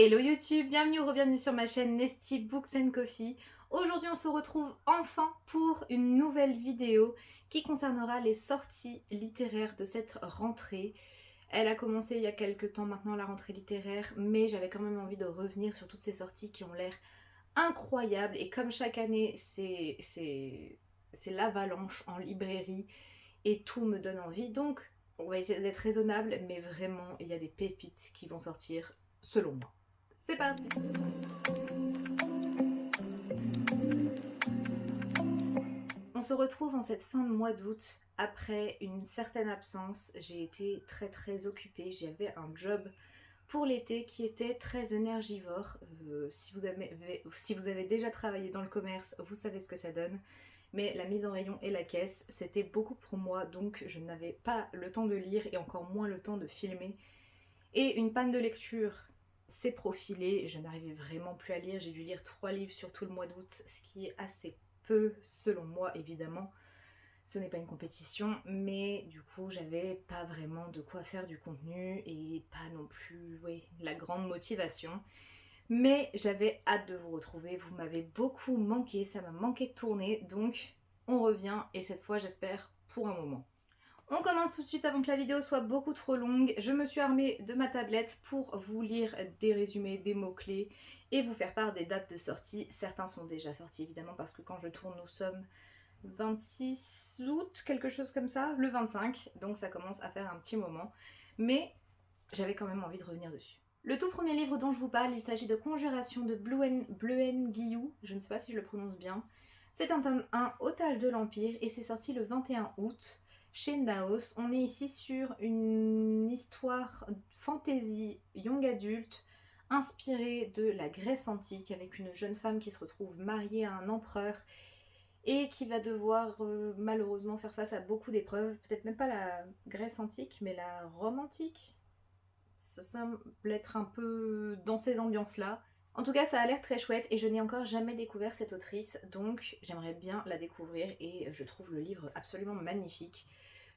Hello YouTube, bienvenue ou re-bienvenue sur ma chaîne Nesty Books and Coffee. Aujourd'hui on se retrouve enfin pour une nouvelle vidéo qui concernera les sorties littéraires de cette rentrée. Elle a commencé il y a quelques temps maintenant la rentrée littéraire, mais j'avais quand même envie de revenir sur toutes ces sorties qui ont l'air incroyables. Et comme chaque année c'est l'avalanche en librairie et tout me donne envie, donc on va essayer d'être raisonnable, mais vraiment il y a des pépites qui vont sortir selon moi. C'est parti! On se retrouve en cette fin de mois d'août après une certaine absence. J'ai été très occupée, j'avais un job pour l'été qui était très énergivore. Si vous avez déjà travaillé dans le commerce, vous savez ce que ça donne. Mais la mise en rayon et la caisse, c'était beaucoup pour moi, donc je n'avais pas le temps de lire et encore moins le temps de filmer. Et une panne de lecture s'est profilée, je n'arrivais vraiment plus à lire, j'ai dû lire 3 livres sur tout le mois d'août, ce qui est assez peu selon moi évidemment. Ce n'est pas une compétition, mais du coup j'avais pas vraiment de quoi faire du contenu et pas non plus la grande motivation. Mais j'avais hâte de vous retrouver, vous m'avez beaucoup manqué, ça m'a manqué de tourner, donc on revient et cette fois j'espère pour un moment. On commence tout de suite avant que la vidéo soit beaucoup trop longue. Je me suis armée de ma tablette pour vous lire des résumés, des mots-clés et vous faire part des dates de sortie. Certains sont déjà sortis évidemment parce que quand je tourne nous sommes 26 août, quelque chose comme ça, le 25, donc ça commence à faire un petit moment. Mais j'avais quand même envie de revenir dessus. Le tout premier livre dont je vous parle, il s'agit de Conjuration de Bluen Guillou, je ne sais pas si je le prononce bien. C'est un tome 1, Otage de l'Empire, et c'est sorti le 21 août. Chez Naos, on est ici sur une histoire fantasy young adulte inspirée de la Grèce antique avec une jeune femme qui se retrouve mariée à un empereur et qui va devoir malheureusement faire face à beaucoup d'épreuves, peut-être même pas la Grèce antique mais la Rome antique. Ça semble être un peu dans ces ambiances-là. En tout cas, ça a l'air très chouette et je n'ai encore jamais découvert cette autrice, donc j'aimerais bien la découvrir et je trouve le livre absolument magnifique.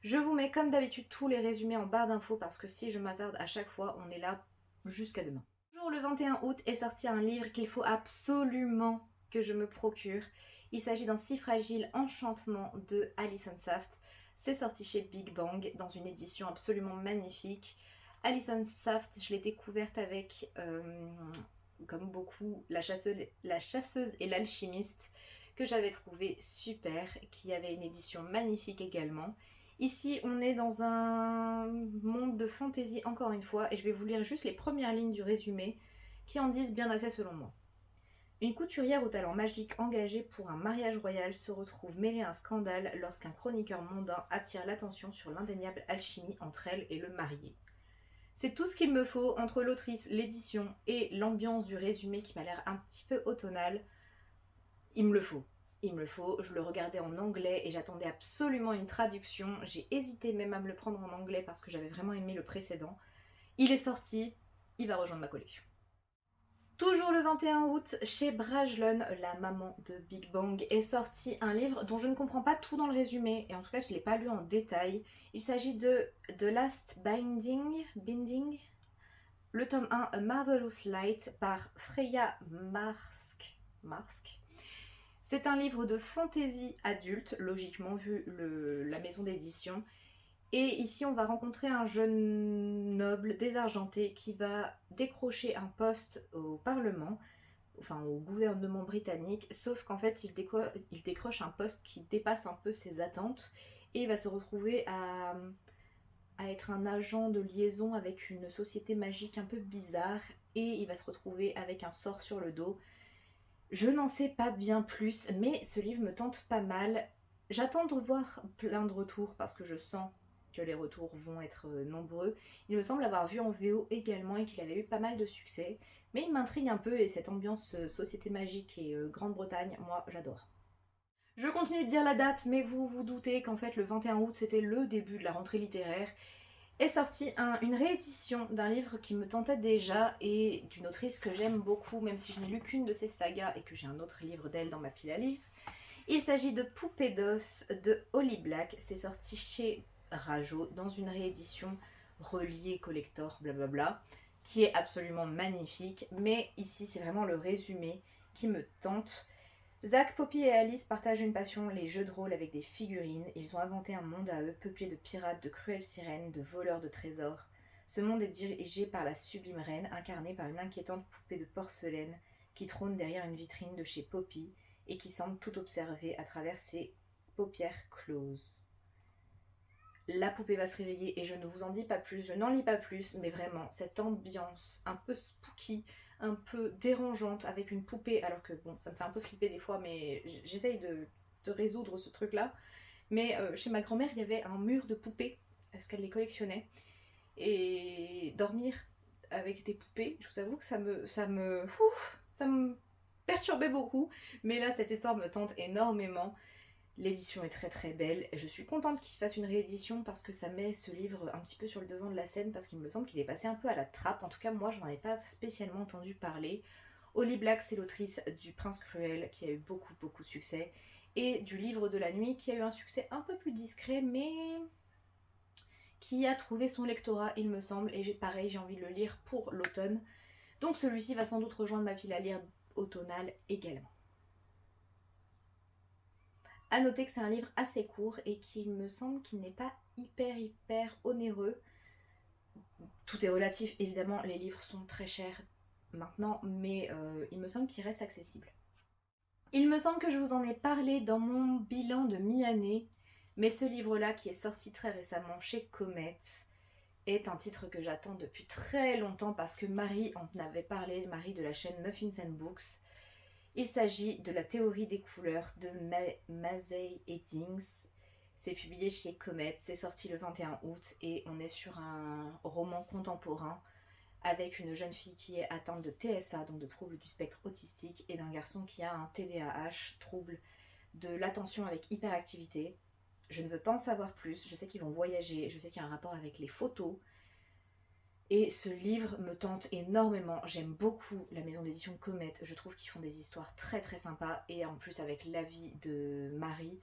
Je vous mets comme d'habitude tous les résumés en barre d'infos parce que si je m'attarde à chaque fois, on est là jusqu'à demain. Toujours le 21 août est sorti un livre qu'il faut absolument que je me procure. Il s'agit d'un Si fragile enchantement de Alison Saft. C'est sorti chez Big Bang dans une édition absolument magnifique. Alison Saft, je l'ai découverte avec, comme beaucoup, la chasseuse et l'alchimiste, que j'avais trouvé super, qui avait une édition magnifique également. Ici, on est dans un monde de fantaisie encore une fois, et je vais vous lire juste les premières lignes du résumé, qui en disent bien assez selon moi. Une couturière au talent magique engagée pour un mariage royal se retrouve mêlée à un scandale lorsqu'un chroniqueur mondain attire l'attention sur l'indéniable alchimie entre elle et le marié. C'est tout ce qu'il me faut entre l'autrice, l'édition et l'ambiance du résumé qui m'a l'air un petit peu automnal. Il me le faut. Il me le faut. Je le regardais en anglais et j'attendais absolument une traduction. J'ai hésité même à me le prendre en anglais parce que j'avais vraiment aimé le précédent. Il est sorti, il va rejoindre ma collection. Toujours le 21 août, chez Brajlon, la maman de Big Bang, est sorti un livre dont je ne comprends pas tout dans le résumé, et en tout cas je ne l'ai pas lu en détail. Il s'agit de The Last Binding, le tome 1, A Marvelous Light, par Freya Marsk. C'est un livre de fantaisie adulte, logiquement vu la maison d'édition. Et ici, on va rencontrer un jeune noble désargenté qui va décrocher un poste au Parlement, enfin au gouvernement britannique, sauf qu'en fait, il décroche un poste qui dépasse un peu ses attentes et il va se retrouver à être un agent de liaison avec une société magique un peu bizarre et il va se retrouver avec un sort sur le dos. Je n'en sais pas bien plus, mais ce livre me tente pas mal. J'attends de voir plein de retours parce que je sens que les retours vont être nombreux. Il me semble avoir vu en VO également et qu'il avait eu pas mal de succès. Mais il m'intrigue un peu et cette ambiance société magique et Grande-Bretagne, moi j'adore. Je continue de dire la date, mais vous vous doutez qu'en fait le 21 août c'était le début de la rentrée littéraire. Est sortie une réédition d'un livre qui me tentait déjà et d'une autrice que j'aime beaucoup, même si je n'ai lu qu'une de ses sagas et que j'ai un autre livre d'elle dans ma pile à lire. Il s'agit de Poupée d'os de Holly Black. C'est sorti chez Rajo dans une réédition reliée collector, blablabla. qui est absolument magnifique, mais ici c'est vraiment le résumé qui me tente. Zack, Poppy et Alice partagent une passion, les jeux de rôle avec des figurines. Ils ont inventé un monde à eux, peuplé de pirates, de cruelles sirènes, de voleurs de trésors. Ce monde est dirigé par la sublime reine, incarnée par une inquiétante poupée de porcelaine qui trône derrière une vitrine de chez Poppy et qui semble tout observer à travers ses paupières closes. La poupée va se réveiller et je ne vous en dis pas plus, je n'en lis pas plus, mais vraiment, cette ambiance un peu spooky, un peu dérangeante avec une poupée, alors que bon, ça me fait un peu flipper des fois, mais j'essaye de résoudre ce truc-là. Mais chez ma grand-mère, il y avait un mur de poupées, parce qu'elle les collectionnait, et dormir avec des poupées, je vous avoue que ça me perturbait beaucoup, mais là, cette histoire me tente énormément. L'édition est très très belle. Je suis contente qu'il fasse une réédition parce que ça met ce livre un petit peu sur le devant de la scène parce qu'il me semble qu'il est passé un peu à la trappe. En tout cas, moi, j'en avais pas spécialement entendu parler. Holly Black, c'est l'autrice du Prince Cruel qui a eu beaucoup beaucoup de succès et du Livre de la Nuit qui a eu un succès un peu plus discret mais qui a trouvé son lectorat, il me semble. Et pareil, j'ai envie de le lire pour l'automne. Donc celui-ci va sans doute rejoindre ma pile à lire automnale également. A noter que c'est un livre assez court et qu'il me semble qu'il n'est pas hyper onéreux. Tout est relatif, évidemment, les livres sont très chers maintenant, mais il me semble qu'il reste accessible. Il me semble que je vous en ai parlé dans mon bilan de mi-année, mais ce livre-là, qui est sorti très récemment chez Comet, est un titre que j'attends depuis très longtemps parce que Marie en avait parlé, Marie de la chaîne Muffins and Books. Il s'agit de la théorie des couleurs de Mazey Eddings. C'est publié chez Comet, c'est sorti le 21 août et on est sur un roman contemporain avec une jeune fille qui est atteinte de TSA, donc de troubles du spectre autistique, et d'un garçon qui a un TDAH, trouble de l'attention avec hyperactivité. Je ne veux pas en savoir plus, je sais qu'ils vont voyager, je sais qu'il y a un rapport avec les photos. Et ce livre me tente énormément, j'aime beaucoup la maison d'édition Comet, je trouve qu'ils font des histoires très très sympas et en plus avec l'avis de Marie,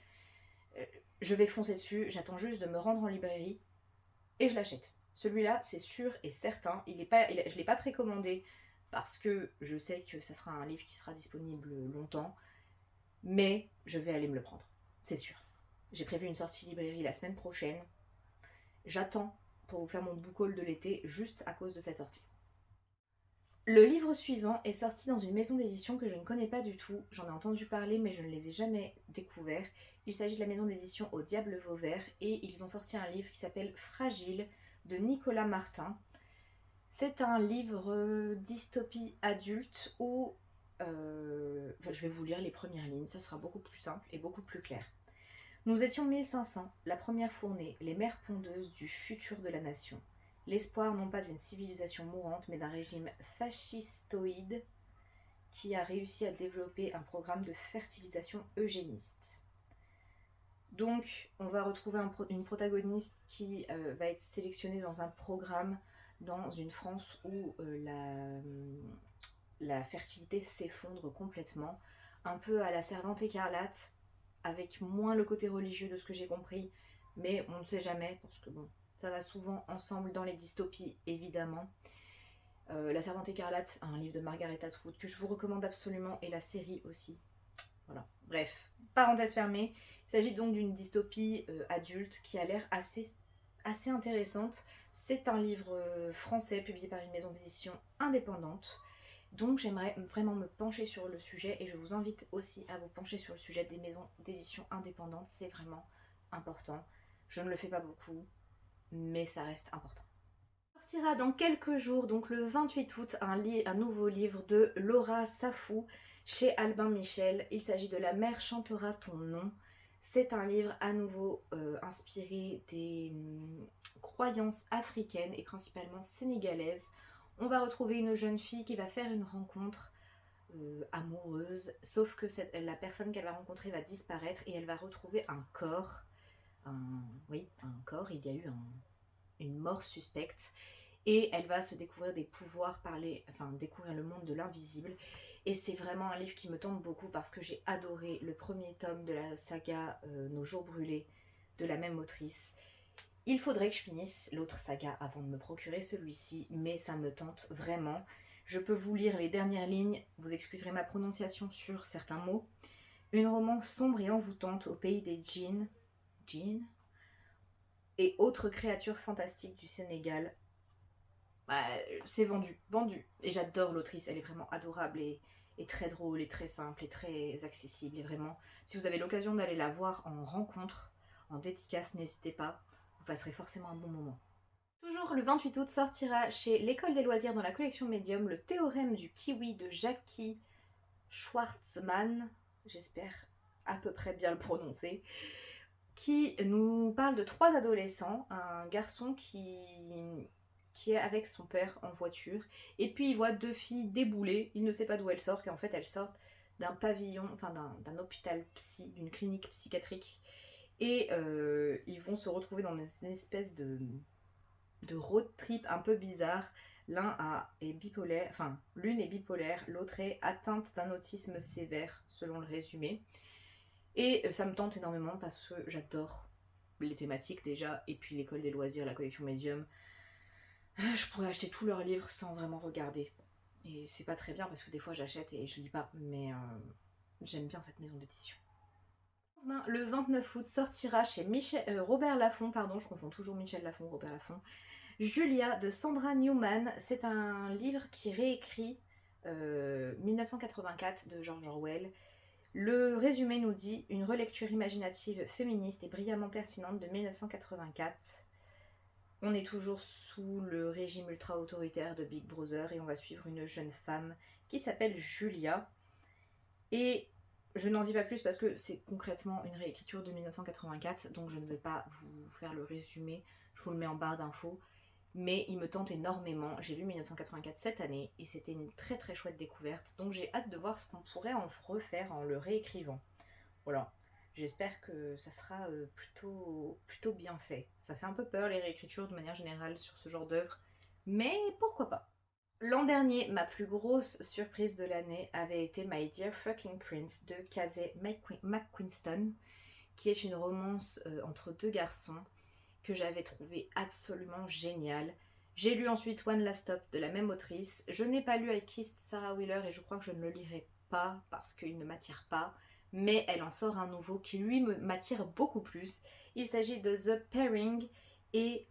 je vais foncer dessus, j'attends juste de me rendre en librairie et je l'achète. Celui-là c'est sûr et certain, je ne l'ai pas précommandé parce que je sais que ça sera un livre qui sera disponible longtemps, mais je vais aller me le prendre, c'est sûr. J'ai prévu une sortie librairie la semaine prochaine, j'attends pour vous faire mon book haul de l'été juste à cause de cette sortie. Le livre suivant est sorti dans une maison d'édition que je ne connais pas du tout. J'en ai entendu parler mais je ne les ai jamais découverts. Il s'agit de la maison d'édition Au Diable Vauvert et ils ont sorti un livre qui s'appelle Fragile de Nicolas Martin. C'est un livre dystopie adulte où... je vais vous lire les premières lignes, ça sera beaucoup plus simple et beaucoup plus clair. Nous étions 1500, la première fournée, les mères pondeuses du futur de la nation. L'espoir non pas d'une civilisation mourante, mais d'un régime fascistoïde qui a réussi à développer un programme de fertilisation eugéniste. Donc, on va retrouver une protagoniste qui va être sélectionnée dans un programme dans une France où la fertilité s'effondre complètement, un peu à la Servante écarlate, avec moins le côté religieux de ce que j'ai compris, mais on ne sait jamais, parce que bon, ça va souvent ensemble dans les dystopies, évidemment. La Servante écarlate, un livre de Margaret Atwood que je vous recommande absolument, et la série aussi. Voilà, bref, parenthèse fermée. Il s'agit donc d'une dystopie adulte qui a l'air assez intéressante. C'est un livre français publié par une maison d'édition indépendante. Donc j'aimerais vraiment me pencher sur le sujet et je vous invite aussi à vous pencher sur le sujet des maisons d'édition indépendantes, c'est vraiment important. Je ne le fais pas beaucoup, mais ça reste important. Sortira dans quelques jours, donc le 28 août, un nouveau livre de Laura Safou chez Albin Michel. Il s'agit de La mer chantera ton nom. C'est un livre à nouveau inspiré des croyances africaines et principalement sénégalaises. On va retrouver une jeune fille qui va faire une rencontre amoureuse, sauf que la personne qu'elle va rencontrer va disparaître et elle va retrouver un corps. Un corps, il y a eu une mort suspecte. Et elle va se découvrir des pouvoirs, découvrir le monde de l'invisible. Et c'est vraiment un livre qui me tente beaucoup parce que j'ai adoré le premier tome de la saga Nos jours brûlés de la même autrice. Il faudrait que je finisse l'autre saga avant de me procurer celui-ci, mais ça me tente vraiment. Je peux vous lire les dernières lignes, vous excuserez ma prononciation sur certains mots. Une romance sombre et envoûtante au pays des djinns, et autres créatures fantastiques du Sénégal. Bah, c'est vendu. Et j'adore l'autrice, elle est vraiment adorable et très drôle et très simple et très accessible. Et vraiment, si vous avez l'occasion d'aller la voir en rencontre, en dédicace, n'hésitez pas, vous passerez forcément un bon moment. Toujours le 28 août sortira chez l'École des loisirs dans la collection Medium le théorème du kiwi de Jackie Schwartzmann, j'espère à peu près bien le prononcer, qui nous parle de 3 adolescents, un garçon qui est avec son père en voiture, et puis il voit 2 filles débouler, il ne sait pas d'où elles sortent, et en fait elles sortent d'un pavillon, enfin d'un hôpital psy, d'une clinique psychiatrique, et ils vont se retrouver dans une espèce de road trip un peu bizarre. Est bipolaire, enfin l'une est bipolaire, l'autre est atteinte d'un autisme sévère, selon le résumé. Et ça me tente énormément parce que j'adore les thématiques déjà, et puis l'école des loisirs, la collection Medium. Je pourrais acheter tous leurs livres sans vraiment regarder. Et c'est pas très bien parce que des fois j'achète et je lis pas, mais j'aime bien cette maison d'édition. Le 29 août sortira chez Robert Laffont, pardon, je confonds toujours Michel Laffont, Robert Laffont, Julia de Sandra Newman. C'est un livre qui réécrit 1984 de George Orwell. Le résumé nous dit une relecture imaginative, féministe et brillamment pertinente de 1984. On est toujours sous le régime ultra-autoritaire de Big Brother et on va suivre une jeune femme qui s'appelle Julia. Et je n'en dis pas plus parce que c'est concrètement une réécriture de 1984, donc je ne vais pas vous faire le résumé, je vous le mets en barre d'infos. Mais il me tente énormément. J'ai lu 1984 cette année et c'était une très très chouette découverte. Donc j'ai hâte de voir ce qu'on pourrait en refaire en le réécrivant. Voilà. J'espère que ça sera plutôt bien fait. Ça fait un peu peur les réécritures de manière générale sur ce genre d'œuvre. Mais pourquoi pas. L'an dernier, ma plus grosse surprise de l'année avait été My Dear Fucking Prince de Casey McQuiston, qui est une romance entre 2 garçons que j'avais trouvé absolument génial. J'ai lu ensuite One Last Stop de la même autrice. Je n'ai pas lu I Kissed Sarah Wheeler et je crois que je ne le lirai pas parce qu'il ne m'attire pas. Mais elle en sort un nouveau qui lui m'attire beaucoup plus. Il s'agit de The Pairing et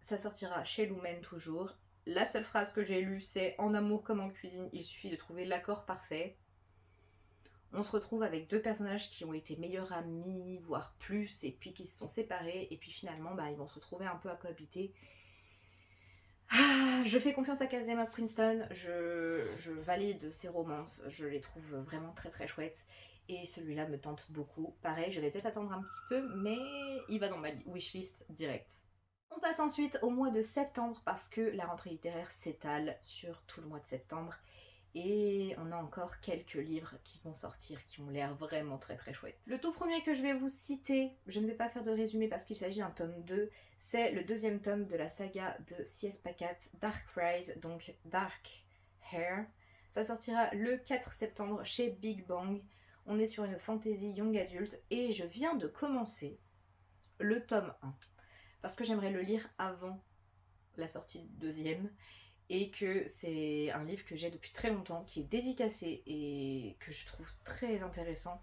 ça sortira chez Lumen toujours. La seule phrase que j'ai lue c'est en amour comme en cuisine, il suffit de trouver l'accord parfait. On se retrouve avec 2 personnages qui ont été meilleurs amis, voire plus, et puis qui se sont séparés, et puis finalement ils vont se retrouver un peu à cohabiter. Je fais confiance à Kazema Princeton, je valide ses romances, je les trouve vraiment très très chouettes, et celui-là me tente beaucoup. Pareil, je vais peut-être attendre un petit peu, mais il va dans ma wishlist direct. On passe ensuite au mois de septembre, parce que la rentrée littéraire s'étale sur tout le mois de septembre, et on a encore quelques livres qui vont sortir qui ont l'air vraiment très très chouettes. Le tout premier que je vais vous citer, je ne vais pas faire de résumé parce qu'il s'agit d'un tome 2, c'est le 2e tome de la saga de C.S. Pacat, Dark Rise, donc Dark Hair. Ça sortira le 4 septembre chez Big Bang. On est sur une fantasy young adulte et je viens de commencer le tome 1 parce que j'aimerais le lire avant la sortie du 2e. Et que c'est un livre que j'ai depuis très longtemps, qui est dédicacé et que je trouve très intéressant,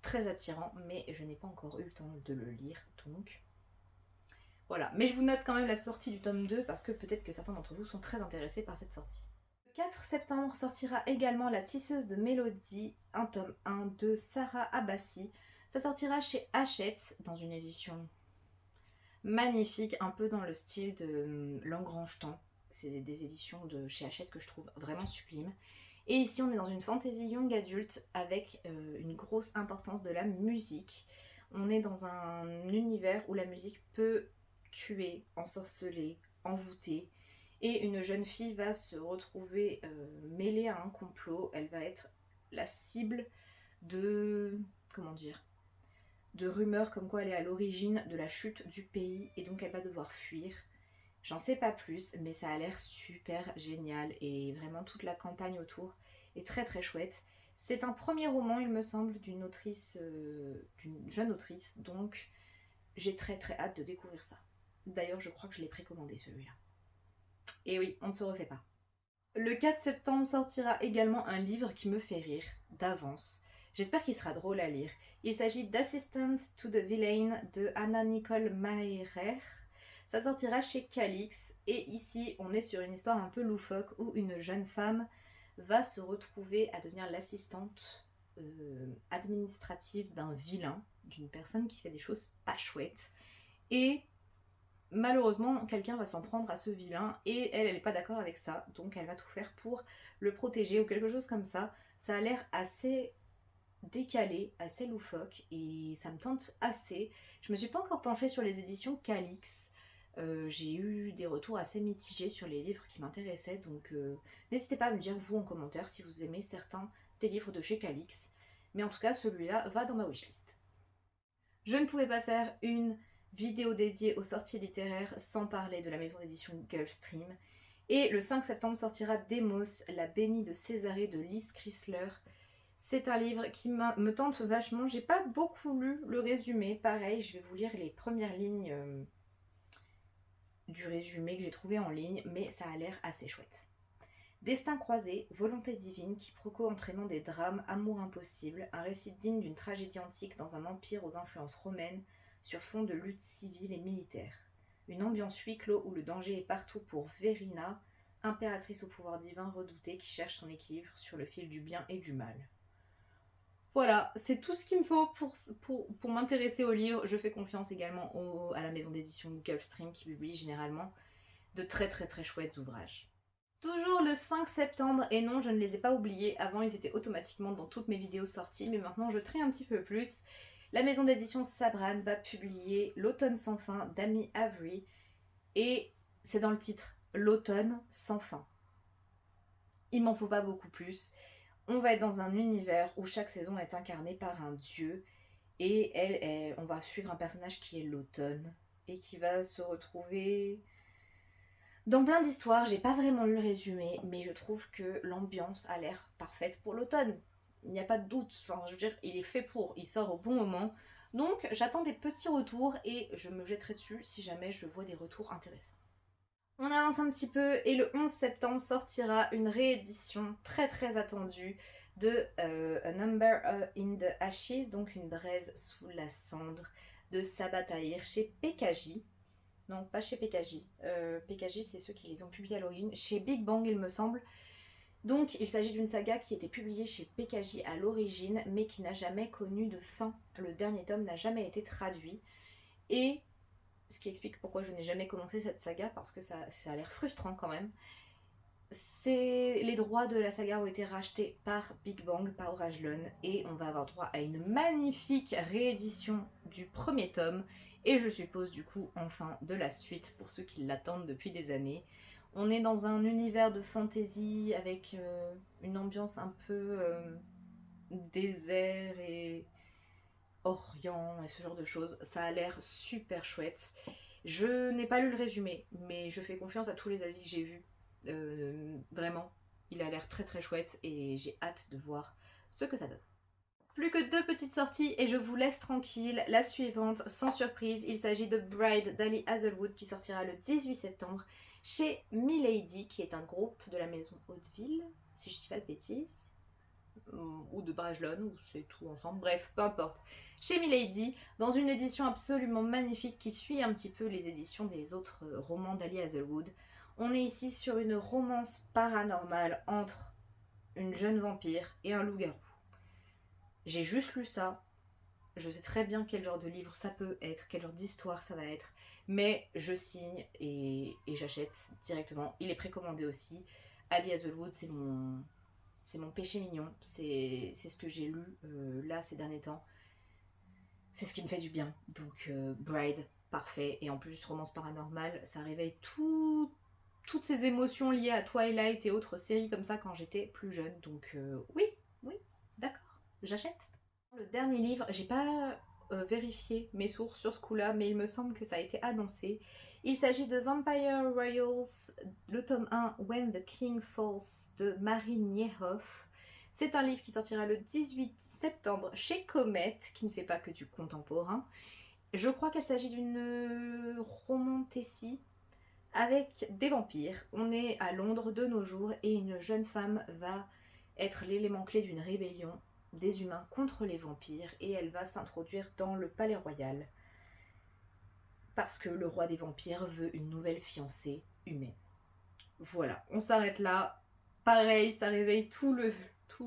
très attirant, mais je n'ai pas encore eu le temps de le lire, donc voilà. Mais je vous note quand même la sortie du tome 2 parce que peut-être que certains d'entre vous sont très intéressés par cette sortie. Le 4 septembre sortira également La tisseuse de mélodie, un tome 1 de Sarah Abbasi. Ça sortira chez Hachette dans une édition magnifique, un peu dans le style de Langrange-Temps. C'est des éditions de chez Hachette que je trouve vraiment sublimes. Et ici on est dans une fantasy young adulte avec une grosse importance de la musique. On est dans un univers où la musique peut tuer, ensorceler, envoûter. Et une jeune fille va se retrouver mêlée à un complot. Elle va être la cible de... comment dire, de rumeurs comme quoi elle est à l'origine de la chute du pays et donc elle va devoir fuir. J'en sais pas plus, mais ça a l'air super génial et vraiment toute la campagne autour est très très chouette. C'est un premier roman, il me semble, d'une autrice, d'une jeune autrice, donc j'ai très très hâte de découvrir ça. D'ailleurs, je crois que je l'ai précommandé celui-là. Et oui, on ne se refait pas. Le 4 septembre sortira également un livre qui me fait rire, d'avance. J'espère qu'il sera drôle à lire. Il s'agit d'Assistant to the Villain de Anna Nicole Meirer. Ça sortira chez Calix. Et ici, on est sur une histoire un peu loufoque où une jeune femme va se retrouver à devenir l'assistante administrative d'un vilain, d'une personne qui fait des choses pas chouettes. Et malheureusement, quelqu'un va s'en prendre à ce vilain et elle n'est pas d'accord avec ça, donc elle va tout faire pour le protéger ou quelque chose comme ça. Ça a l'air assez décalé, assez loufoque et ça me tente assez. Je me suis pas encore penchée sur les éditions Calix. J'ai eu des retours assez mitigés sur les livres qui m'intéressaient, donc n'hésitez pas à me dire vous en commentaire si vous aimez certains des livres de chez Calix. Mais en tout cas, celui-là va dans ma wishlist. Je ne pouvais pas faire une vidéo dédiée aux sorties littéraires sans parler de la maison d'édition Gulfstream. Et le 5 septembre sortira Demos, la bénie de Césarée de Liz Chrysler. C'est un livre qui me tente vachement. J'ai pas beaucoup lu le résumé. Pareil, je vais vous lire les premières lignes du résumé que j'ai trouvé en ligne, mais ça a l'air assez chouette. Destin croisé, volonté divine, quiproquo entraînant des drames, amour impossible, un récit digne d'une tragédie antique dans un empire aux influences romaines sur fond de lutte civile et militaire. Une ambiance huis clos où le danger est partout pour Verina, impératrice au pouvoir divin redoutée qui cherche son équilibre sur le fil du bien et du mal. Voilà, c'est tout ce qu'il me faut pour m'intéresser au livre. Je fais confiance également à la maison d'édition Gulfstream qui publie généralement de très très très chouettes ouvrages. Toujours le 5 septembre, et non, je ne les ai pas oubliés. Avant, ils étaient automatiquement dans toutes mes vidéos sorties, mais maintenant, je trie un petit peu plus. La maison d'édition Sabran va publier L'automne sans fin d'Amy Avery, et c'est dans le titre, L'automne sans fin. Il m'en faut pas beaucoup plus. On va être dans un univers où chaque saison est incarnée par un dieu, et on va suivre un personnage qui est l'automne, et qui va se retrouver dans plein d'histoires. J'ai pas vraiment lu le résumé, mais je trouve que l'ambiance a l'air parfaite pour l'automne. Il n'y a pas de doute, enfin, je veux dire, il est fait pour, il sort au bon moment. Donc j'attends des petits retours et je me jetterai dessus si jamais je vois des retours intéressants. On avance un petit peu et le 11 septembre sortira une réédition très très attendue de A Number in the Ashes, donc une braise sous la cendre de Sabaa Tahir chez PKJ. Non, pas chez PKJ. PKJ, c'est ceux qui les ont publiés à l'origine. Chez Big Bang, il me semble. Donc, il s'agit d'une saga qui était publiée chez PKJ à l'origine, mais qui n'a jamais connu de fin. Le dernier tome n'a jamais été traduit. Et ce qui explique pourquoi je n'ai jamais commencé cette saga, parce que ça a l'air frustrant quand même. Les droits de la saga ont été rachetés par Big Bang, par Orajlon, et on va avoir droit à une magnifique réédition du premier tome, et je suppose du coup enfin de la suite pour ceux qui l'attendent depuis des années. On est dans un univers de fantasy avec une ambiance un peu désert et orient et ce genre de choses. Ça a l'air super chouette. Je n'ai pas lu le résumé, mais je fais confiance à tous les avis que j'ai vus. Vraiment, il a l'air très très chouette et j'ai hâte de voir ce que ça donne. Plus que 2 petites sorties et je vous laisse tranquille. La suivante, sans surprise, il s'agit de Bride d'Ali Hazelwood qui sortira le 18 septembre chez Milady, qui est un groupe de la maison Hauteville, si je dis pas de bêtises, ou de Brajlon, ou c'est tout ensemble, bref, peu importe. Chez Milady, dans une édition absolument magnifique qui suit un petit peu les éditions des autres romans d'Ali Hazelwood. On est ici sur une romance paranormale entre une jeune vampire et un loup-garou. J'ai juste lu ça, je sais très bien quel genre de livre ça peut être, quel genre d'histoire ça va être, mais je signe et j'achète directement. Il est précommandé aussi. Ali Hazelwood, c'est mon péché mignon, c'est ce que j'ai lu là ces derniers temps. C'est ce qui me fait du bien. Donc Bride, parfait. Et en plus, romance paranormale, ça réveille toutes ces émotions liées à Twilight et autres séries comme ça quand j'étais plus jeune. Donc oui, d'accord, j'achète. Le dernier livre, j'ai pas vérifié mes sources sur ce coup-là, mais il me semble que ça a été annoncé. Il s'agit de Vampire Royals, le tome 1, When the King Falls, de Marie Niehoff. C'est un livre qui sortira le 18 septembre chez Comet, qui ne fait pas que du contemporain. Je crois qu'elle s'agit d'une romantasy avec des vampires. On est à Londres de nos jours et une jeune femme va être l'élément clé d'une rébellion des humains contre les vampires et elle va s'introduire dans le palais royal parce que le roi des vampires veut une nouvelle fiancée humaine. Voilà, on s'arrête là. Pareil, ça réveille tout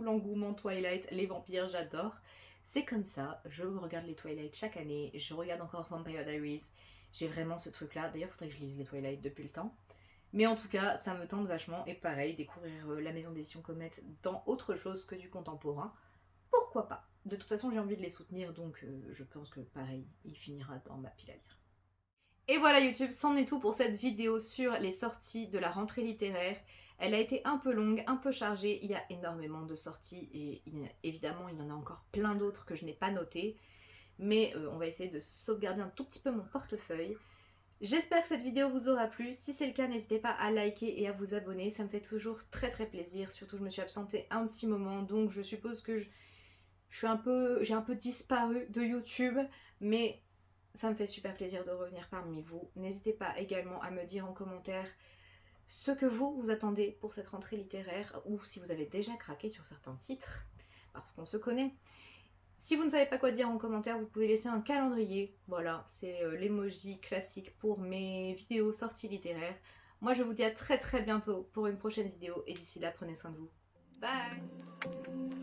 l'engouement Twilight. Les vampires, j'adore. C'est comme ça, je regarde les Twilight chaque année. Je regarde encore Vampire Diaries. J'ai vraiment ce truc-là. D'ailleurs, il faudrait que je lise les Twilight depuis le temps. Mais en tout cas, ça me tente vachement. Et pareil, découvrir la maison d'édition Comet dans autre chose que du contemporain. Pourquoi pas? De toute façon, j'ai envie de les soutenir, donc je pense que pareil, il finira dans ma pile à lire. Et voilà YouTube, c'en est tout pour cette vidéo sur les sorties de la rentrée littéraire. Elle a été un peu longue, un peu chargée, il y a énormément de sorties et évidemment il y en a encore plein d'autres que je n'ai pas notées. Mais on va essayer de sauvegarder un tout petit peu mon portefeuille. J'espère que cette vidéo vous aura plu. Si c'est le cas, n'hésitez pas à liker et à vous abonner. Ça me fait toujours très très plaisir. Surtout, je me suis absentée un petit moment, donc je suppose que j'ai un peu disparu de YouTube. Mais ça me fait super plaisir de revenir parmi vous. N'hésitez pas également à me dire en commentaire ce que vous attendez pour cette rentrée littéraire ou si vous avez déjà craqué sur certains titres, parce qu'on se connaît. Si vous ne savez pas quoi dire en commentaire, vous pouvez laisser un calendrier. Voilà, c'est l'emoji classique pour mes vidéos sorties littéraires. Moi, je vous dis à très très bientôt pour une prochaine vidéo et d'ici là, prenez soin de vous. Bye!